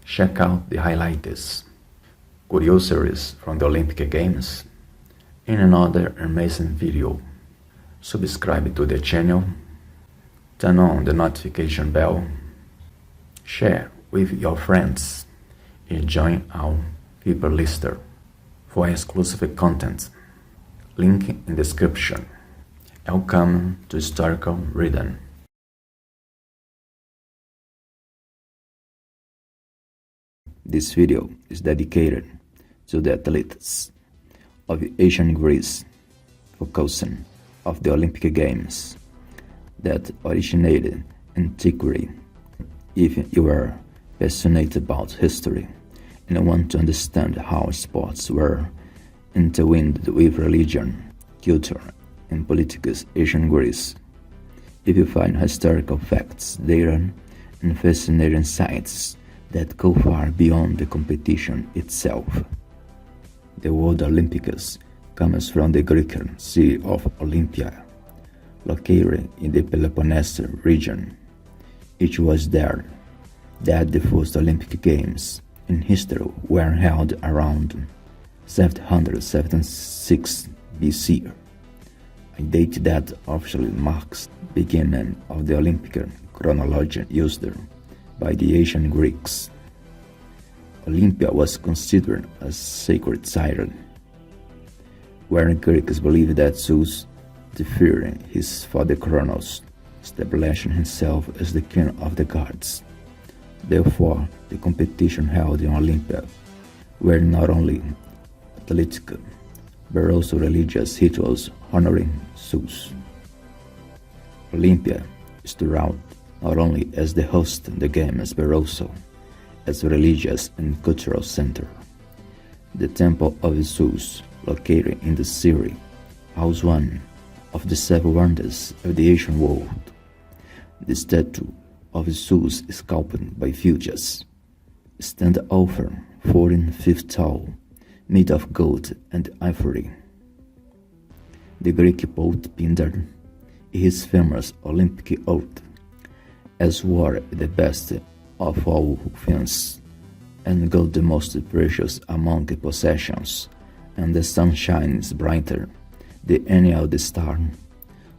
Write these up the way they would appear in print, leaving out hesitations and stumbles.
Check out the highlights, curiosities from the Olympic Games, in another amazing video. Subscribe to the channel, turn on the notification bell, share with your friends, and join our people lister for exclusive content. Link in description. Welcome to Historical Reading. This video is dedicated to the athletes of ancient Greece, focusing on the Olympic Games that originated in antiquity. If you are passionate about history and want to understand how sports were intertwined with religion, culture, and politics in ancient Greece, if you find historical facts, data, and fascinating sites that go far beyond the competition itself. The word Olympics comes from the Greek city of Olympia, located in the Peloponnese region. It was there that the first Olympic Games in history were held around 776 BC, a date that officially marks the beginning of the Olympic chronology used by the ancient Greeks. Olympia was considered a sacred site, where Greeks believed that Zeus, defeating his father Kronos, established himself as the king of the gods. Therefore, the competition held in Olympia were not only athletic, but also religious rituals honoring Zeus. Olympia stood out not only as the host of the games, but also as a religious and cultural center. The Temple of Zeus, located in the city, housed one of the seven wonders of the ancient world. The statue of Zeus, sculpted by Phidias, stands over 14 feet tall, made of gold and ivory. The Greek poet Pindar, in his famous Olympic ode, as war the best of all things, and gold the most precious among possessions, and the sun shines brighter than any other star,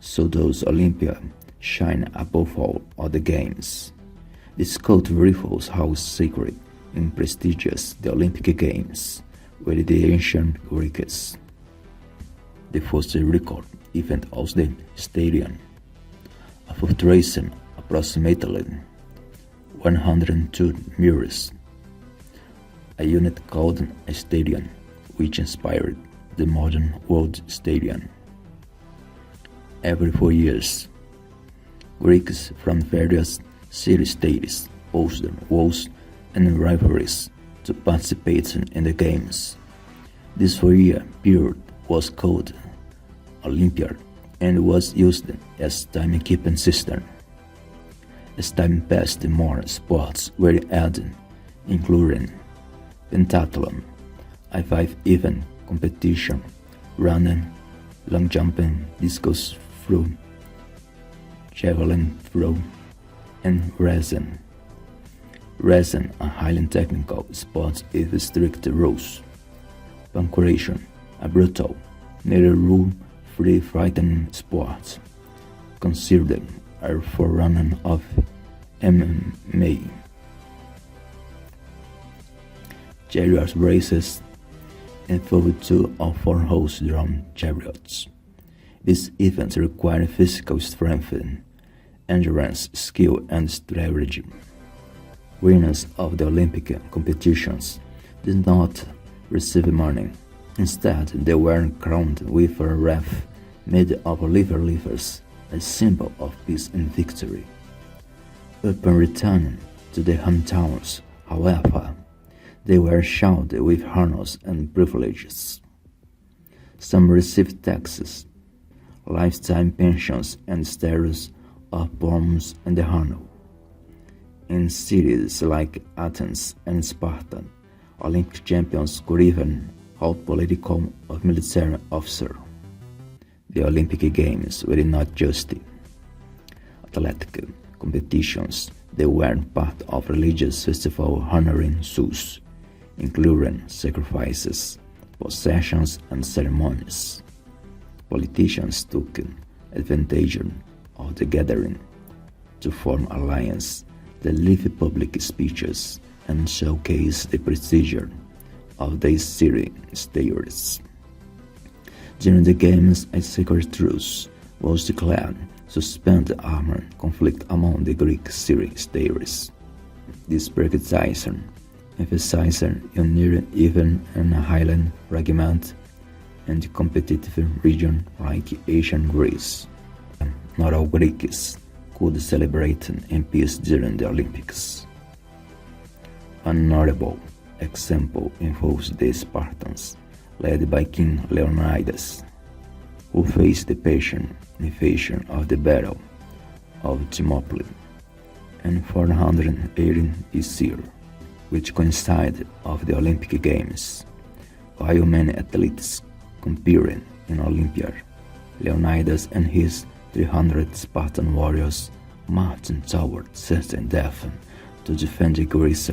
so does Olympia shine above all other games. This quote reveals how sacred and prestigious the Olympic Games were in the ancient Greeks. The first record event was the stadium, a foot racing approximately 102 meters, a unit called a stadium, which inspired the modern world stadium. Every 4 years, Greeks from various city-states hosted wars and rivalries to participate in the games. This 4-year period was called Olympiad and was used as timekeeping system. As time passed, more sports were added, including pentathlon, a 5-event competition, running, long jumping, discus throw, javelin throw, and wrestling. Wrestling, a highly technical sport with strict rules. Pancration, a brutal, neither rule-free fighting sport, considered a forerunner of MMA. Chariot races involve 2 or 4 horse-drawn chariots. These events require physical strength, endurance, skill, and strategy. Winners of the Olympic competitions did not receive money. Instead, they were crowned with a wreath made of liver livers, a symbol of peace and victory. Upon returning to their hometowns, however, they were showered with honors and privileges. Some received taxes, lifetime pensions, and status of bombs and honor. In cities like Athens and Sparta, Olympic champions could even hold political or military officer. The Olympic Games were not just athletic competitions, They were part of religious festival honoring Zeus, including sacrifices, processions, and ceremonies. Politicians took advantage of the gathering to form alliances, deliver public speeches, and showcase the prestige of their city states. During the games, a secret truce was declared to suspend the armed conflict among the Greek city states. This precondition emphasized unity even in a highland fragment and competitive region like ancient Greece. Not all Greeks could celebrate in peace during the Olympics. A notable example involves the Spartans, led by King Leonidas, who faced the Persian invasion of the Battle of Thermopylae in 480 BC, which coincided with the Olympic Games. While many athletes competed in Olympia, Leonidas and his 300 Spartan warriors marched toward certain death to defend Greece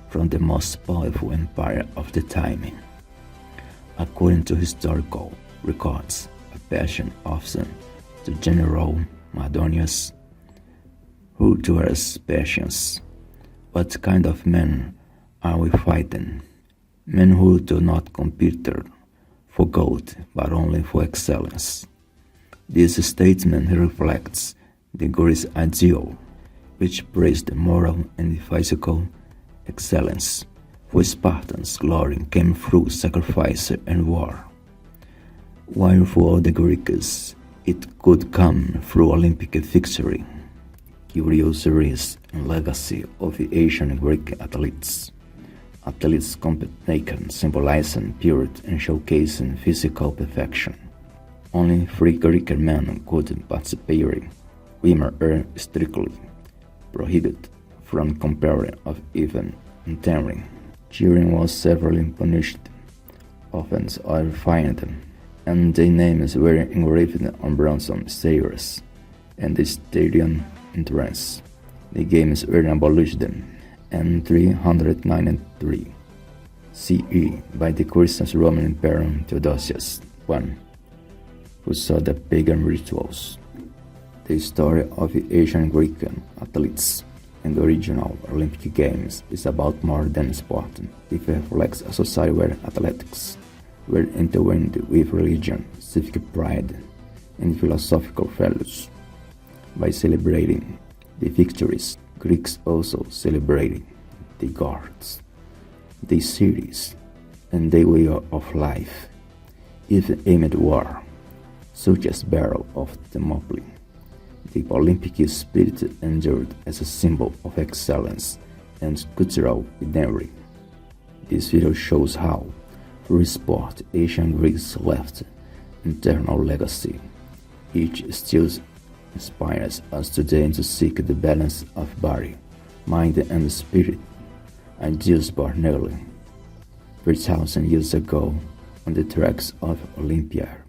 from the most powerful empire of the time. According to historical records, a Persian officer, the General Mardonius, who towards Persians, "What kind of men are we fighting? Men who do not compete for gold, but only for excellence." This statement reflects the Greek ideal, which praised moral and physical excellence. For Spartans, glory came through sacrifice and war, while for the Greeks, it could come through Olympic victory. Curiosities and legacy of the ancient Greek athletes. Athletes compete naked, symbolizing purity and showcasing physical perfection. Only 3 Greek men could participate. Women are strictly prohibited from comparing or even entering. Cheering was severely punished, offense or fined, and their names were engraved on bronze stairs and the stadium entrance. The games were abolished in 393 CE by the Christian Roman Emperor Theodosius I, who saw the pagan rituals. The story of the ancient Greek athletes in the original Olympic Games is about more than sport. It reflects a society where athletics were intertwined with religion, civic pride, and philosophical values. By celebrating the victories, Greeks also celebrated the gods, the cities, and their way of life, even amid war, such as Battle of Thermopylae. The Olympic spirit endured as a symbol of excellence and cultural identity. This video shows how, through sport, ancient Greeks left internal legacy. Each still inspires us today to seek the balance of body, mind, and spirit, ideals born nearly 3,000 years ago on the tracks of Olympia.